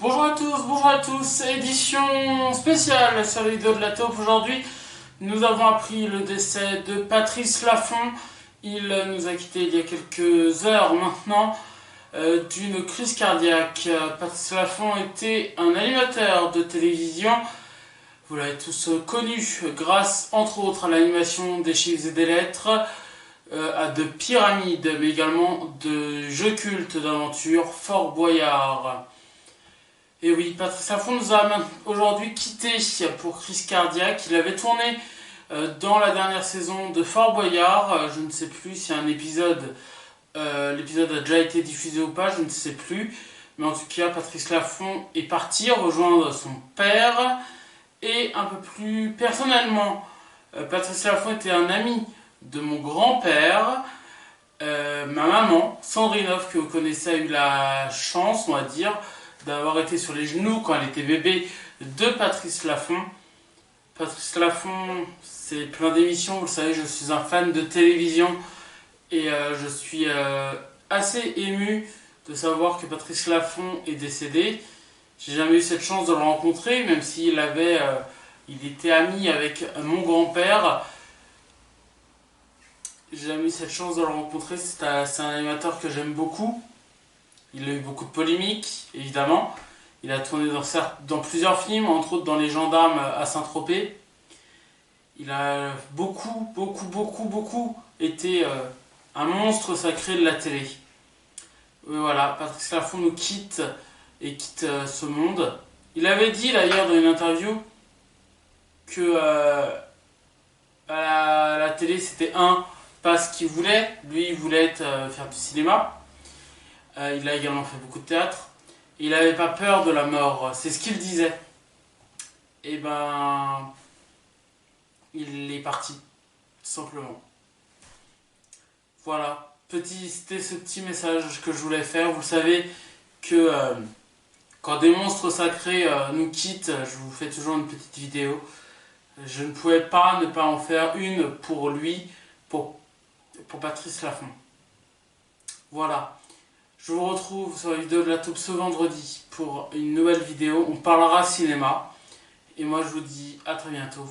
Bonjour à tous, édition spéciale sur les vidéos de la taupe. Aujourd'hui, nous avons appris le décès de Patrice Laffont. Il nous a quittés il y a quelques heures maintenant d'une crise cardiaque. Patrice Laffont était un animateur de télévision. Vous l'avez tous connu grâce entre autres à l'animation des chiffres et des lettres, à de Pyramides, mais également de jeux cultes d'aventure Fort Boyard. Et oui, Patrice Laffont nous a aujourd'hui quittés pour crise cardiaque. Il avait tourné dans la dernière saison de Fort Boyard. Je ne sais plus si l'épisode a déjà été diffusé ou pas, je ne sais plus. Mais en tout cas, Patrice Laffont est parti rejoindre son père. Et un peu plus personnellement, Patrice Laffont était un ami de mon grand-père. Ma maman, Sandrine Hoff, que vous connaissez, a eu la chance, on va dire, d'avoir été sur les genoux quand elle était bébé de Patrice Laffont. Patrice Laffont, c'est plein d'émissions, vous le savez, je suis un fan de télévision et je suis assez ému de savoir que Patrice Laffont est décédé. J'ai jamais eu cette chance de le rencontrer, même s'il il était ami avec mon grand-père. J'ai jamais eu cette chance de le rencontrer, c'est un animateur que j'aime beaucoup. Il a eu beaucoup de polémiques, évidemment. Il a tourné dans plusieurs films, entre autres dans Les Gendarmes à Saint-Tropez. Il a beaucoup été un monstre sacré de la télé. Voilà, Patrice Laffont nous quitte et quitte ce monde. Il avait dit d'ailleurs dans une interview que à la télé c'était pas ce qu'il voulait. Lui il voulait faire du cinéma. Il a également fait beaucoup de théâtre. Il n'avait pas peur de la mort, c'est ce qu'il disait. Et ben, il est parti, tout simplement. Voilà, c'était ce petit message que je voulais faire. Vous savez que quand des monstres sacrés nous quittent, je vous fais toujours une petite vidéo. Je ne pouvais pas ne pas en faire une pour lui, pour Patrice Laffont. Voilà. Je vous retrouve sur la vidéo de la taupe ce vendredi pour une nouvelle vidéo. On parlera cinéma. Et moi je vous dis à très bientôt.